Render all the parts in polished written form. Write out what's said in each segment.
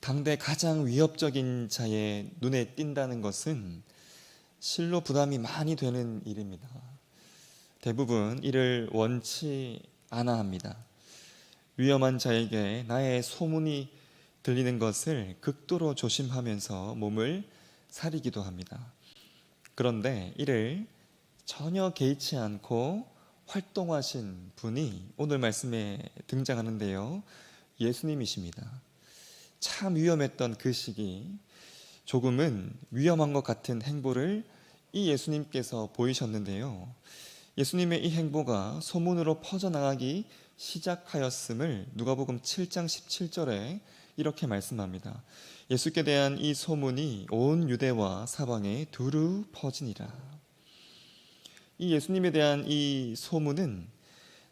당대 가장 위협적인 자의 눈에 띈다는 것은 실로 부담이 많이 되는 일입니다. 대부분 이를 원치 않아 합니다. 위험한 자에게 나의 소문이 들리는 것을 극도로 조심하면서 몸을 사리기도 합니다. 그런데 이를 전혀 개의치 않고 활동하신 분이 오늘 말씀에 등장하는데요. 예수님이십니다. 참 위험했던 그 시기, 조금은 위험한 것 같은 행보를 이 예수님께서 보이셨는데요. 예수님의 이 행보가 소문으로 퍼져나가기 시작하였음을 누가복음 7장 17절에 이렇게 말씀합니다. 예수께 대한 이 소문이 온 유대와 사방에 두루 퍼지니라. 이 예수님에 대한 이 소문은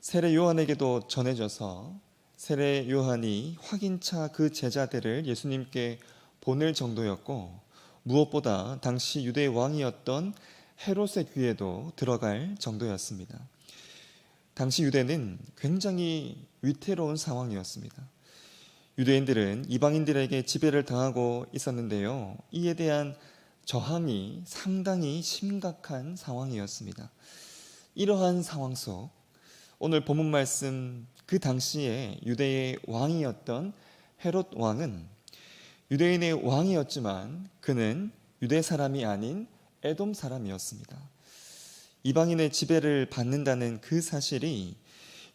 세례 요한에게도 전해져서 세례 요한이 확인차 그 제자들을 예수님께 보낼 정도였고, 무엇보다 당시 유대 왕이었던 헤롯의 귀에도 들어갈 정도였습니다. 당시 유대는 굉장히 위태로운 상황이었습니다. 유대인들은 이방인들에게 지배를 당하고 있었는데요. 이에 대한 저항이 상당히 심각한 상황이었습니다. 이러한 상황 속 오늘 본문 말씀, 그 당시에 유대의 왕이었던 헤롯 왕은 유대인의 왕이었지만 그는 유대 사람이 아닌 에돔 사람이었습니다. 이방인의 지배를 받는다는 그 사실이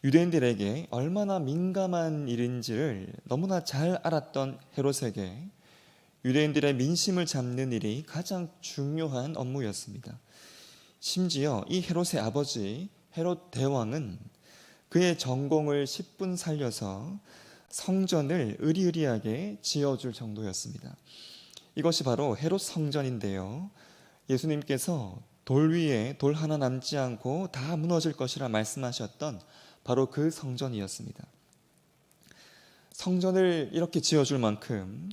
유대인들에게 얼마나 민감한 일인지를 너무나 잘 알았던 헤롯에게 유대인들의 민심을 잡는 일이 가장 중요한 업무였습니다. 심지어 이 헤롯의 아버지 헤롯 대왕은 그의 전공을 10분 살려서 성전을 으리으리하게 지어줄 정도였습니다. 이것이 바로 헤롯 성전인데요. 예수님께서 돌 위에 돌 하나 남지 않고 다 무너질 것이라 말씀하셨던 바로 그 성전이었습니다. 성전을 이렇게 지어줄 만큼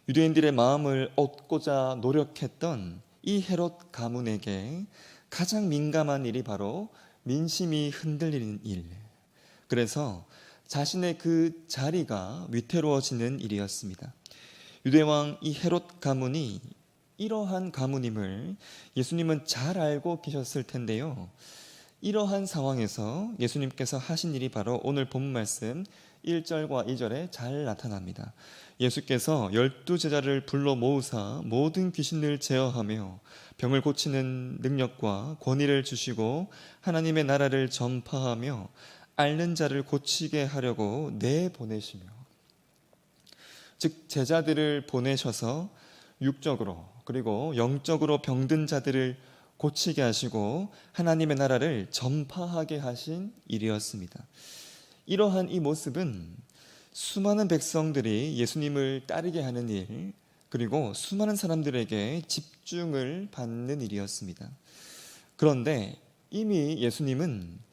유대인들의 마음을 얻고자 노력했던 이 헤롯 가문에게 가장 민감한 일이 바로 민심이 흔들리는 일, 그래서 자신의 그 자리가 위태로워지는 일이었습니다. 유대왕 이 헤롯 가문이 이러한 가문임을 예수님은 잘 알고 계셨을 텐데요. 이러한 상황에서 예수님께서 하신 일이 바로 오늘 본문 말씀 1절과 2절에 잘 나타납니다. 예수께서 12제자를 불러 모으사 모든 귀신을 제어하며 병을 고치는 능력과 권위를 주시고 하나님의 나라를 전파하며 앓는 자를 고치게 하려고 내보내시며, 즉 제자들을 보내셔서 육적으로 그리고 영적으로 병든 자들을 고치게 하시고 하나님의 나라를 전파하게 하신 일이었습니다. 이러한 이 모습은 수많은 백성들이 예수님을 따르게 하는 일, 그리고 수많은 사람들에게 집중을 받는 일이었습니다. 그런데 이미 예수님은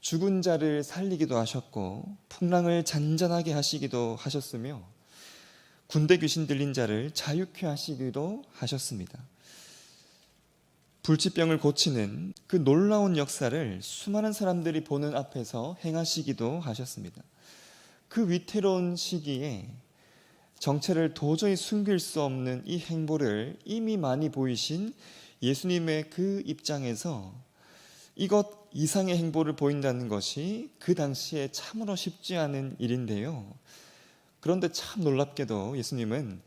죽은 자를 살리기도 하셨고 풍랑을 잔잔하게 하시기도 하셨으며 군대 귀신 들린 자를 자유케 하시기도 하셨습니다. 불치병을 고치는 그 놀라운 역사를 수많은 사람들이 보는 앞에서 행하시기도 하셨습니다. 그 위태로운 시기에 정체를 도저히 숨길 수 없는 이 행보를 이미 많이 보이신 예수님의 그 입장에서 이것 이상의 행보를 보인다는 것이 그 당시에 참으로 쉽지 않은 일인데요. 그런데 참 놀랍게도 예수님은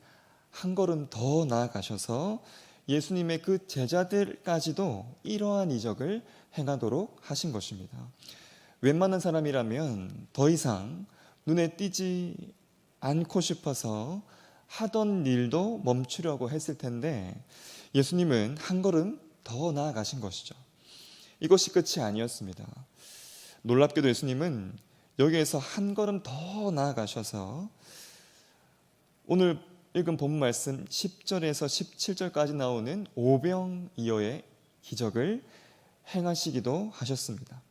한 걸음 더 나아가셔서 예수님의 그 제자들까지도 이러한 이적을 행하도록 하신 것입니다. 웬만한 사람이라면 더 이상 눈에 띄지 않고 싶어서 하던 일도 멈추려고 했을 텐데 예수님은 한 걸음 더 나아가신 것이죠. 이것이 끝이 아니었습니다. 놀랍게도 예수님은 여기에서 한 걸음 더 나아가셔서 오늘 읽은 본문 말씀 10절에서 17절까지 나오는 오병이어의 기적을 행하시기도 하셨습니다.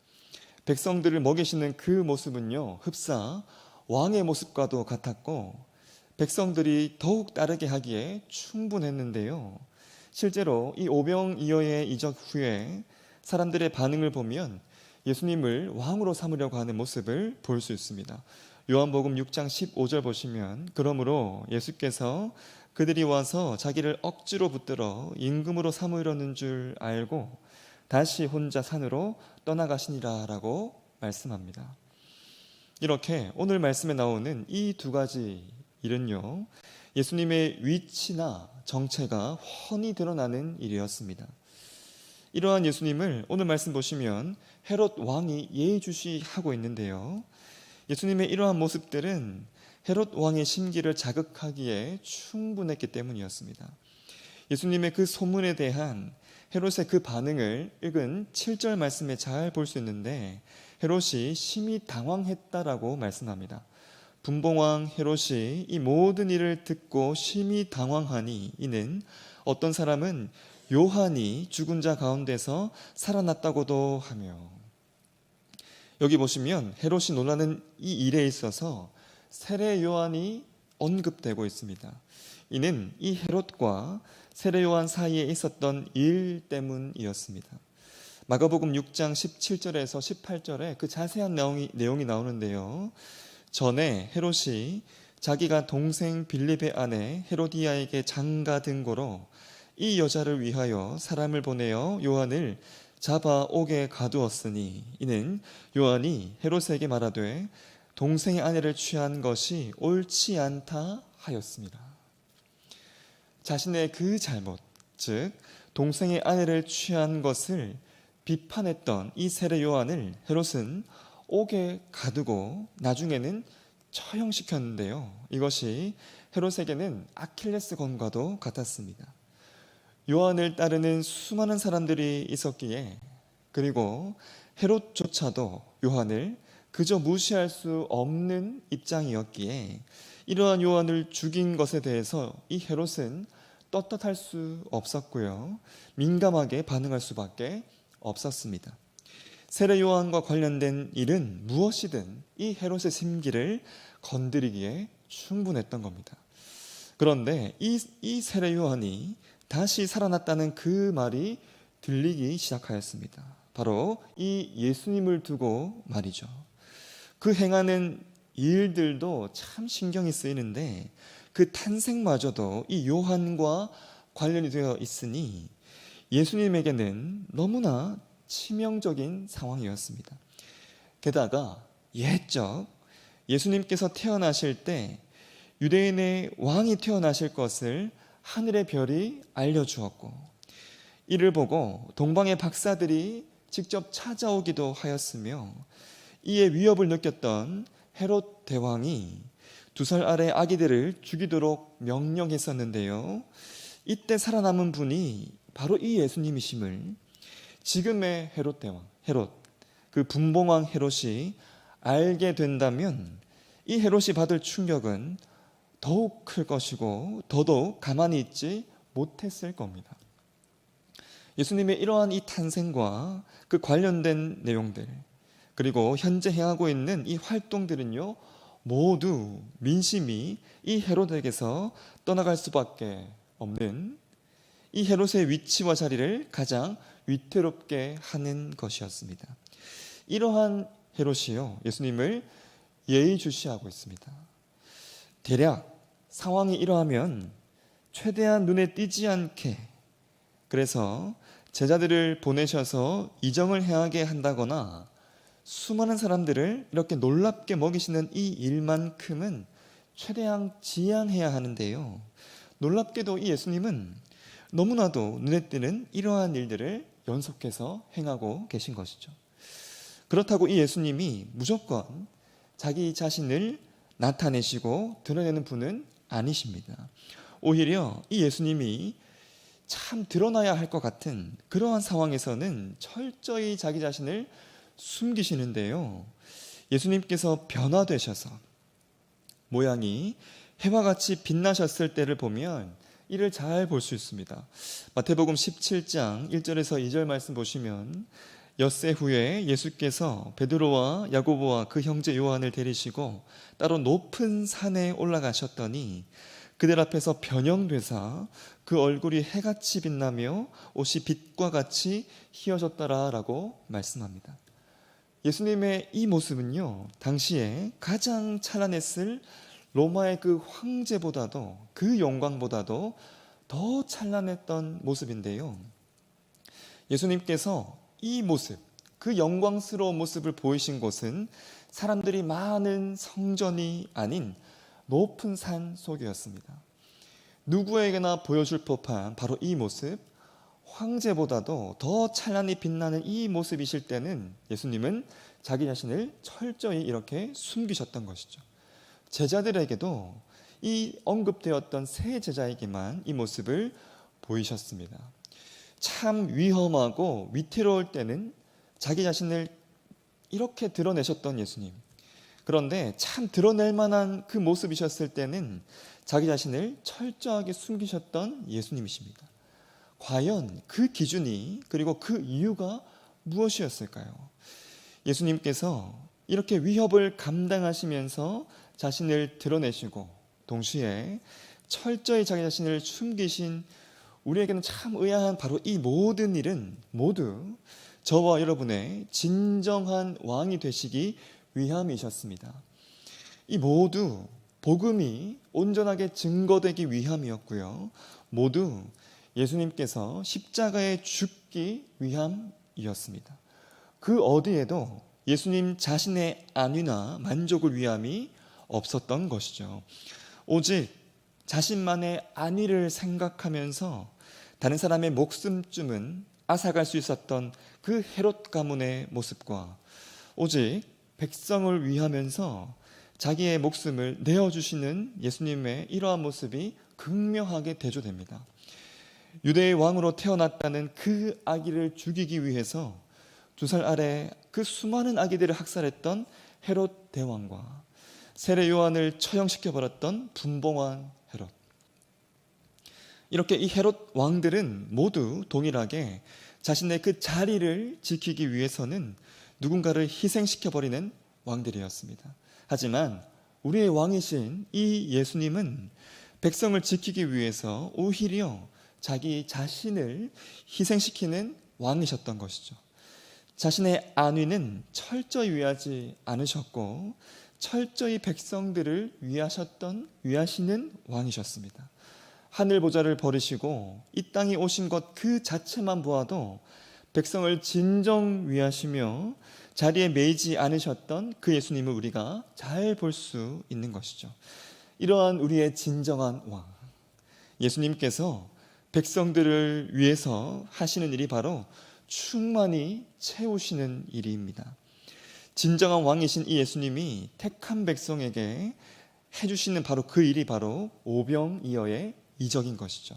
백성들을 먹이시는 그 모습은요, 흡사 왕의 모습과도 같았고 백성들이 더욱 따르게 하기에 충분했는데요. 실제로 이 오병이어의 이적 후에 사람들의 반응을 보면 예수님을 왕으로 삼으려고 하는 모습을 볼 수 있습니다. 요한복음 6장 15절 보시면 그러므로 예수께서 그들이 와서 자기를 억지로 붙들어 임금으로 삼으려는 줄 알고 다시 혼자 산으로 떠나가시니라 라고 말씀합니다. 이렇게 오늘 말씀에 나오는 이 두 가지 일은요, 예수님의 위치나 정체가 훤히 드러나는 일이었습니다. 이러한 예수님을 오늘 말씀 보시면 헤롯 왕이 예의주시하고 있는데요, 예수님의 이러한 모습들은 헤롯 왕의 심기를 자극하기에 충분했기 때문이었습니다. 예수님의 그 소문에 대한 헤롯의 그 반응을 읽은 7절 말씀에 잘 볼 수 있는데, 헤롯이 심히 당황했다라고 말씀합니다. 분봉왕 헤롯이 이 모든 일을 듣고 심히 당황하니 이는 어떤 사람은 요한이 죽은 자 가운데서 살아났다고도 하며, 여기 보시면 헤롯이 놀라는 이 일에 있어서 세례 요한이 언급되고 있습니다. 이는 이 헤롯과 세례 요한 사이에 있었던 일 때문이었습니다. 마가복음 6장 17절에서 18절에 그 자세한 내용이 나오는데요, 전에 헤롯이 자기가 동생 빌립의 아내 헤로디아에게 장가 든 고로 이 여자를 위하여 사람을 보내어 요한을 잡아오게 가두었으니 이는 요한이 헤롯에게 말하되 동생의 아내를 취한 것이 옳지 않다 하였습니다. 자신의 그 잘못, 즉 동생의 아내를 취한 것을 비판했던 이 세례 요한을 헤롯은 옥에 가두고 나중에는 처형시켰는데요, 이것이 헤롯에게는 아킬레스건과도 같았습니다. 요한을 따르는 수많은 사람들이 있었기에, 그리고 헤롯조차도 요한을 그저 무시할 수 없는 입장이었기에 이러한 요한을 죽인 것에 대해서 이 헤롯은 떳떳할 수 없었고요, 민감하게 반응할 수밖에 없었습니다. 세례 요한과 관련된 일은 무엇이든 이 헤롯의 심기를 건드리기에 충분했던 겁니다. 그런데 이 세례 요한이 다시 살아났다는 그 말이 들리기 시작하였습니다. 바로 이 예수님을 두고 말이죠. 그 행하는 일들도 참 신경이 쓰이는데 그 탄생마저도 이 요한과 관련이 되어 있으니 예수님에게는 너무나 치명적인 상황이었습니다. 게다가 옛적 예수님께서 태어나실 때 유대인의 왕이 태어나실 것을 하늘의 별이 알려주었고, 이를 보고 동방의 박사들이 직접 찾아오기도 하였으며, 이에 위협을 느꼈던 헤롯 대왕이 2살 아래 아기들을 죽이도록 명령했었는데요, 이때 살아남은 분이 바로 이 예수님이심을 지금의 헤롯 대왕, 헤롯, 그 분봉왕 헤롯이 알게 된다면 이 헤롯이 받을 충격은 더욱 클 것이고 더더욱 가만히 있지 못했을 겁니다. 예수님의 이러한 이 탄생과 그 관련된 내용들, 그리고 현재 행하고 있는 이 활동들은요, 모두 민심이 이 헤롯에게서 떠나갈 수밖에 없는, 이 헤롯의 위치와 자리를 가장 위태롭게 하는 것이었습니다. 이러한 헤롯이요, 예수님을 예의주시하고 있습니다. 대략 상황이 이러하면 최대한 눈에 띄지 않게, 그래서 제자들을 보내셔서 이정을 행하게 한다거나 수많은 사람들을 이렇게 놀랍게 먹이시는 이 일만큼은 최대한 지양해야 하는데요, 놀랍게도 이 예수님은 너무나도 눈에 띄는 이러한 일들을 연속해서 행하고 계신 것이죠. 그렇다고 이 예수님이 무조건 자기 자신을 나타내시고 드러내는 분은 아니십니다. 오히려 이 예수님이 참 드러나야 할 것 같은 그러한 상황에서는 철저히 자기 자신을 숨기시는데요, 예수님께서 변화되셔서 모양이 해와 같이 빛나셨을 때를 보면 이를 잘 볼 수 있습니다. 마태복음 17장 1절에서 2절 말씀 보시면, 엿새 후에 예수께서 베드로와 야고보와 그 형제 요한을 데리시고 따로 높은 산에 올라가셨더니 그들 앞에서 변형되사 그 얼굴이 해같이 빛나며 옷이 빛과 같이 희어졌더라 라고 말씀합니다. 예수님의 이 모습은요, 당시에 가장 찬란했을 로마의 그 황제보다도, 그 영광보다도 더 찬란했던 모습인데요. 예수님께서 이 모습, 그 영광스러운 모습을 보이신 곳은 사람들이 많은 성전이 아닌 높은 산 속이었습니다. 누구에게나 보여줄 법한 바로 이 모습, 황제보다도 더 찬란히 빛나는 이 모습이실 때는 예수님은 자기 자신을 철저히 이렇게 숨기셨던 것이죠. 제자들에게도 이 언급되었던 세 제자에게만 이 모습을 보이셨습니다. 참 위험하고 위태로울 때는 자기 자신을 이렇게 드러내셨던 예수님. 그런데 참 드러낼 만한 그 모습이셨을 때는 자기 자신을 철저하게 숨기셨던 예수님이십니다. 과연 그 기준이 그리고 그 이유가 무엇이었을까요? 예수님께서 이렇게 위협을 감당하시면서 자신을 드러내시고 동시에 철저히 자기 자신을 숨기신 우리에게는 참 의아한 바로 이 모든 일은 모두 저와 여러분의 진정한 왕이 되시기 위함이셨습니다. 이 모두 복음이 온전하게 증거되기 위함이었고요. 모두 예수님께서 십자가에 죽기 위함이었습니다. 그 어디에도 예수님 자신의 안위나 만족을 위함이 없었던 것이죠. 오직 자신만의 안위를 생각하면서 다른 사람의 목숨쯤은 앗아갈 수 있었던 그 헤롯 가문의 모습과 오직 백성을 위하면서 자기의 목숨을 내어주시는 예수님의 이러한 모습이 극명하게 대조됩니다. 유대의 왕으로 태어났다는 그 아기를 죽이기 위해서 2살 아래 그 수많은 아기들을 학살했던 헤롯 대왕과 세례 요한을 처형시켜버렸던 분봉왕 헤롯. 이렇게 이 헤롯 왕들은 모두 동일하게 자신의 그 자리를 지키기 위해서는 누군가를 희생시켜버리는 왕들이었습니다. 하지만 우리의 왕이신 이 예수님은 백성을 지키기 위해서 오히려 자기 자신을 희생시키는 왕이셨던 것이죠. 자신의 안위는 철저히 위하지 않으셨고 철저히 백성들을 위하시는 왕이셨습니다. 하늘 보좌를 버리시고 이 땅에 오신 것 그 자체만 보아도 백성을 진정 위하시며 자리에 매이지 않으셨던 그 예수님을 우리가 잘 볼 수 있는 것이죠. 이러한 우리의 진정한 왕, 예수님께서 백성들을 위해서 하시는 일이 바로 충만히 채우시는 일입니다. 진정한 왕이신 이 예수님이 택한 백성에게 해주시는 바로 그 일이 바로 오병이어의 이적인 것이죠.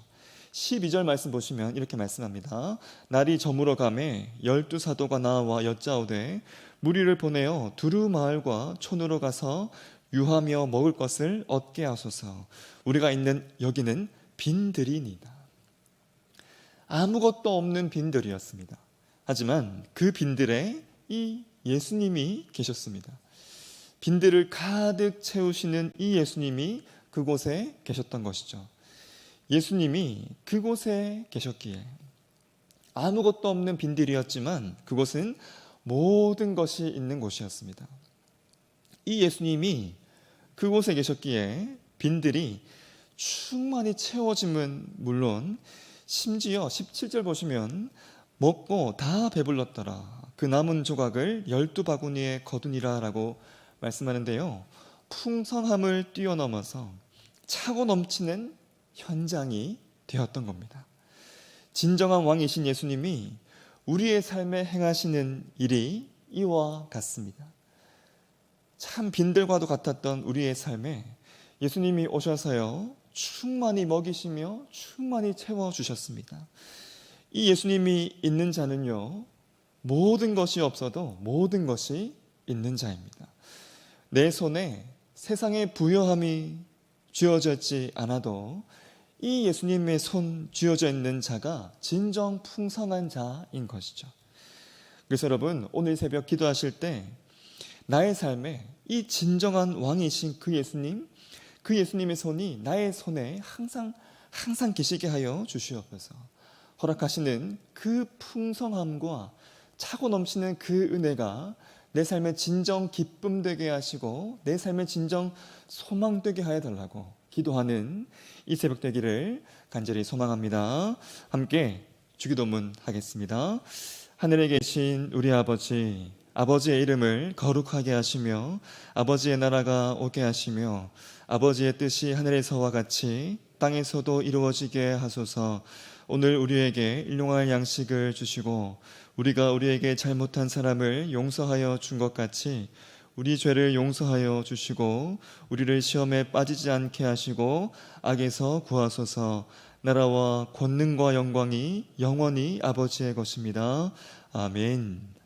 12절 말씀 보시면 이렇게 말씀합니다. 날이 저물어 가매 12사도가 나와 여짜오되 무리를 보내어 두루 마을과 촌으로 가서 유하며 먹을 것을 얻게 하소서. 우리가 있는 여기는 빈들이니이다. 아무것도 없는 빈들이었습니다. 하지만 그 빈들에 이 예수님이 계셨습니다. 빈들을 가득 채우시는 이 예수님이 그곳에 계셨던 것이죠. 예수님이 그곳에 계셨기에 아무것도 없는 빈들이었지만 그곳은 모든 것이 있는 곳이었습니다. 이 예수님이 그곳에 계셨기에 빈들이 충만히 채워짐은 물론 심지어 17절 보시면 먹고 다 배불렀더라. 그 남은 조각을 12바구니에 거두니라 라고 말씀하는데요. 풍성함을 뛰어넘어서 차고 넘치는 현장이 되었던 겁니다. 진정한 왕이신 예수님이 우리의 삶에 행하시는 일이 이와 같습니다. 참 빈들과도 같았던 우리의 삶에 예수님이 오셔서요 충만히 먹이시며 충만히 채워주셨습니다. 이 예수님이 있는 자는요 모든 것이 없어도 모든 것이 있는 자입니다. 내 손에 세상의 부요함이 쥐어져 있지 않아도 이 예수님의 손 쥐어져 있는 자가 진정 풍성한 자인 것이죠. 그래서 여러분 오늘 새벽 기도하실 때 나의 삶에 이 진정한 왕이신 그 예수님, 그 예수님의 손이 나의 손에 항상 계시게 하여 주시옵소서. 허락하시는 그 풍성함과 차고 넘치는 그 은혜가 내 삶의 진정 기쁨 되게 하시고 내 삶의 진정 소망 되게 하여 달라고 기도하는 이 새벽 되기를 간절히 소망합니다. 함께 주기도문 하겠습니다. 하늘에 계신 우리 아버지, 아버지의 이름을 거룩하게 하시며 아버지의 나라가 오게 하시며 아버지의 뜻이 하늘에서와 같이 땅에서도 이루어지게 하소서. 오늘 우리에게 일용할 양식을 주시고 우리가 우리에게 잘못한 사람을 용서하여 준 것 같이 우리 죄를 용서하여 주시고 우리를 시험에 빠지지 않게 하시고 악에서 구하소서. 나라와 권능과 영광이 영원히 아버지의 것입니다. 아멘.